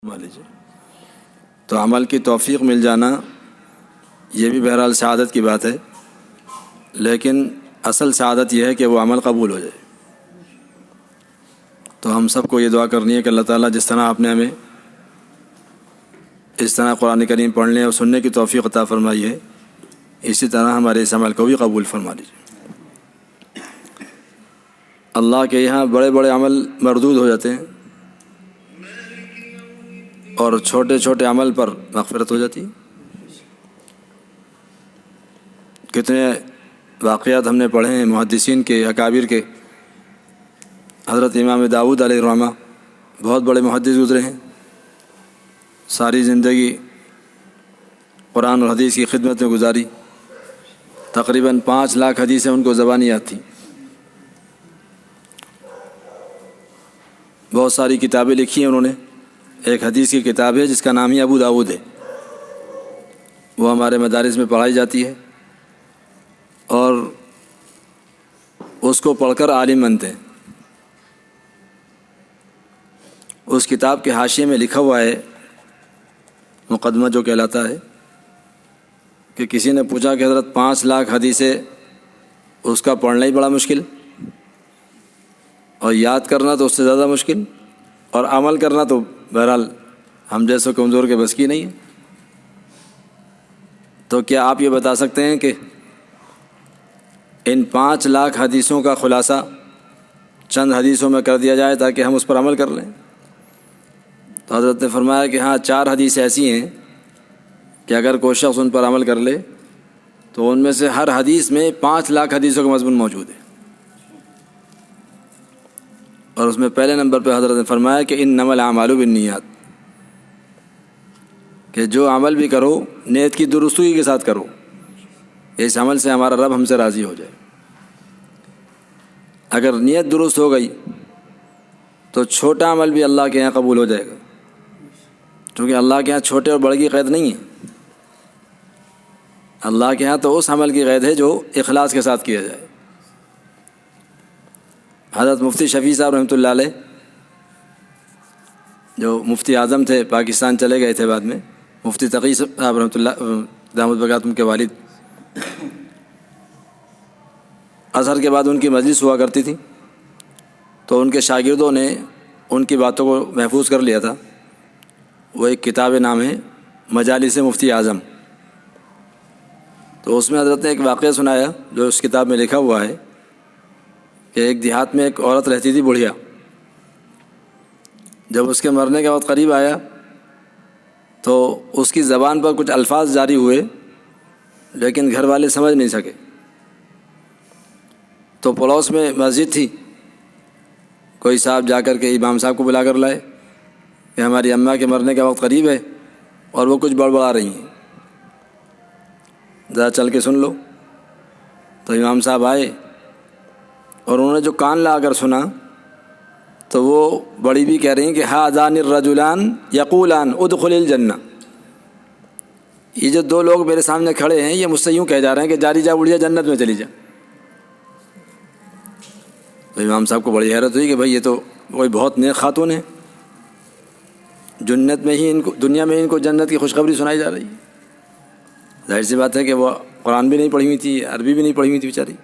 مان لیجیے تو عمل کی توفیق مل جانا یہ بھی بہرحال سعادت کی بات ہے، لیکن اصل سعادت یہ ہے کہ وہ عمل قبول ہو جائے۔ تو ہم سب کو یہ دعا کرنی ہے کہ اللہ تعالیٰ جس طرح آپ نے ہمیں اس طرح قرآن کریم پڑھنے اور سننے کی توفیق عطا فرمائی ہے، اسی طرح ہمارے اس عمل کو بھی قبول فرما لیجیے۔ اللہ کے یہاں بڑے بڑے عمل مردود ہو جاتے ہیں اور چھوٹے چھوٹے عمل پر مغفرت ہو جاتی۔ کتنے واقعات ہم نے پڑھے ہیں محدثین کے، اکابر کے۔ حضرت امام داؤد علیہ الرحمہ بہت بڑے محدث گزرے ہیں، ساری زندگی قرآن اور حدیث کی خدمت میں گزاری، تقریباً 5 لاکھ حدیثیں ان کو زبانی یاد تھیں، بہت ساری کتابیں لکھی ہیں انہوں نے۔ ایک حدیث کی کتاب ہے جس کا نام ہی ابو داؤد ہے، وہ ہمارے مدارس میں پڑھائی جاتی ہے اور اس کو پڑھ کر عالم بنتے ہیں۔ اس کتاب کے حاشیے میں لکھا ہوا ہے، مقدمہ جو کہلاتا ہے، کہ کسی نے پوچھا کہ حضرت 5 لاکھ حدیثیں اس کا پڑھنا ہی بڑا مشکل اور یاد کرنا تو اس سے زیادہ مشکل، اور عمل کرنا تو بہرحال ہم جیسے کمزور کے بس کی نہیں ہے، تو کیا آپ یہ بتا سکتے ہیں کہ ان 5 لاکھ حدیثوں کا خلاصہ چند حدیثوں میں کر دیا جائے تاکہ ہم اس پر عمل کر لیں؟ تو حضرت نے فرمایا کہ ہاں، 4 حدیث ایسی ہیں کہ اگر کوئی شخص ان پر عمل کر لے تو ان میں سے ہر حدیث میں 5 لاکھ حدیثوں کا مضمون موجود ہے۔ اور اس میں پہلے نمبر پہ حضرت نے فرمایا کہ انما الاعمال بالنیات، کہ جو عمل بھی کرو نیت کی درستگی کے ساتھ کرو، اس عمل سے ہمارا رب ہم سے راضی ہو جائے۔ اگر نیت درست ہو گئی تو چھوٹا عمل بھی اللہ کے یہاں قبول ہو جائے گا، کیونکہ اللہ کے یہاں چھوٹے اور بڑے کی قید نہیں ہے۔ اللہ کے یہاں تو اس عمل کی قید ہے جو اخلاص کے ساتھ کیا جائے۔ حضرت مفتی شفیع صاحب رحمۃ اللہ علیہ، جو مفتی اعظم تھے، پاکستان چلے گئے تھے بعد میں، مفتی تقی صاحب رحمۃ اللہ دامت برکاتہم کے والد، اظہر کے بعد ان کی مجلس ہوا کرتی تھی، تو ان کے شاگردوں نے ان کی باتوں کو محفوظ کر لیا تھا۔ وہ ایک کتاب نام ہے مجالس مفتی اعظم، تو اس میں حضرت نے ایک واقعہ سنایا جو اس کتاب میں لکھا ہوا ہے کہ ایک دیہات میں ایک عورت رہتی تھی، بڑھیا۔ جب اس کے مرنے کا وقت قریب آیا تو اس کی زبان پر کچھ الفاظ جاری ہوئے، لیکن گھر والے سمجھ نہیں سکے۔ تو پڑوس میں مسجد تھی، کوئی صاحب جا کر کے امام صاحب کو بلا کر لائے کہ ہماری اماں کے مرنے کا وقت قریب ہے اور وہ کچھ بڑبڑا رہی ہیں، ذرا چل کے سن لو۔ تو امام صاحب آئے اور انہوں نے جو کان لا کر سنا تو وہ بڑی بھی کہہ رہی ہیں کہ ہذان الرجلان یقولان ادخل الجنہ، یہ جو 2 لوگ میرے سامنے کھڑے ہیں یہ مجھ سے یوں کہہ جا رہے ہیں کہ جاری جا بڑھیا جنت میں چلی جا۔ تو امام صاحب کو بڑی حیرت ہوئی کہ بھائی یہ تو کوئی بہت نیک خاتون ہے، جنت میں ہی ان کو، دنیا میں ان کو جنت کی خوشخبری سنائی جا رہی ہے۔ ظاہر سی بات ہے کہ وہ قرآن بھی نہیں پڑھی ہوئی تھی، عربی بھی نہیں پڑھی ہوئی تھی بیچاری۔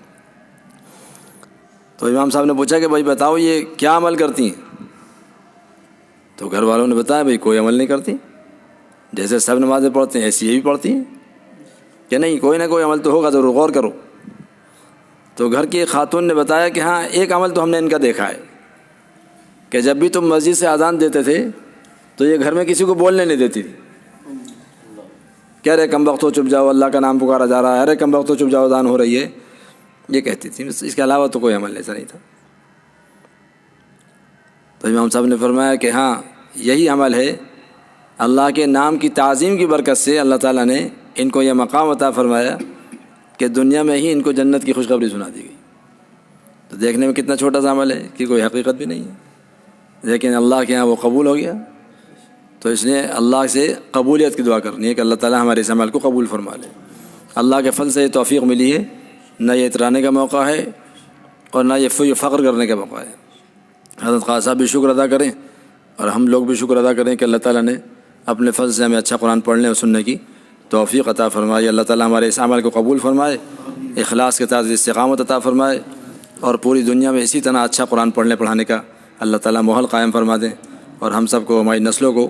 تو امام صاحب نے پوچھا کہ بھائی بتاؤ یہ کیا عمل کرتی ہیں؟ تو گھر والوں نے بتایا بھائی کوئی عمل نہیں کرتی، جیسے سب نمازیں پڑھتے ہیں ایسی یہ بھی پڑھتی ہیں، کہ نہیں کوئی نہ کوئی عمل تو ہوگا، ضرور غور کرو۔ تو گھر کی ایک خاتون نے بتایا کہ ہاں، ایک عمل تو ہم نے ان کا دیکھا ہے کہ جب بھی تم مسجد سے اذان دیتے تھے تو یہ گھر میں کسی کو بولنے نہیں دیتی تھی، کہہ رہے کم وقت ہو چپ جاؤ، اللہ کا نام پکارا جا رہا ہے، ارے کم وقت ہو چپ جاؤ، اذان ہو رہی ہے، یہ کہتی تھی، اس کے علاوہ تو کوئی عمل ایسا نہیں تھا۔ تو امام صاحب نے فرمایا کہ ہاں، یہی عمل ہے، اللہ کے نام کی تعظیم کی برکت سے اللہ تعالیٰ نے ان کو یہ مقام عطا فرمایا کہ دنیا میں ہی ان کو جنت کی خوشخبری سنا دی گئی۔ تو دیکھنے میں کتنا چھوٹا سا عمل ہے کہ کوئی حقیقت بھی نہیں ہے، لیکن اللہ کے ہاں وہ قبول ہو گیا۔ تو اس لیے اللہ سے قبولیت کی دعا کرنی ہے کہ اللہ تعالیٰ ہمارے اس عمل کو قبول فرما لے۔ اللہ کے فضل سے یہ توفیق ملی ہے، نہ یہ اترانے کا موقع ہے اور نہ یہ فخر کرنے کا موقع ہے۔ حضرت خواجہ صاحب بھی شکر ادا کریں اور ہم لوگ بھی شکر ادا کریں کہ اللہ تعالیٰ نے اپنے فضل سے ہمیں اچھا قرآن پڑھنے اور سننے کی توفیق عطا فرمائے۔ اللہ تعالیٰ ہمارے اس عمل کو قبول فرمائے، اخلاص کے ساتھ استقامت عطا فرمائے، اور پوری دنیا میں اسی طرح اچھا قرآن پڑھنے پڑھانے کا اللہ تعالیٰ ماحول قائم فرما دیں، اور ہم سب کو، ہماری نسلوں کو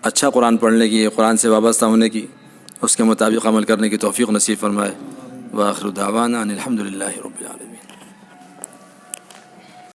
اچھا قرآن پڑھنے کی، قرآن سے وابستہ ہونے کی، اس کے مطابق عمل کرنے کی توفیق نصیب فرمائے۔ وآخر دعوانا ان الحمد للہ رب العالمین۔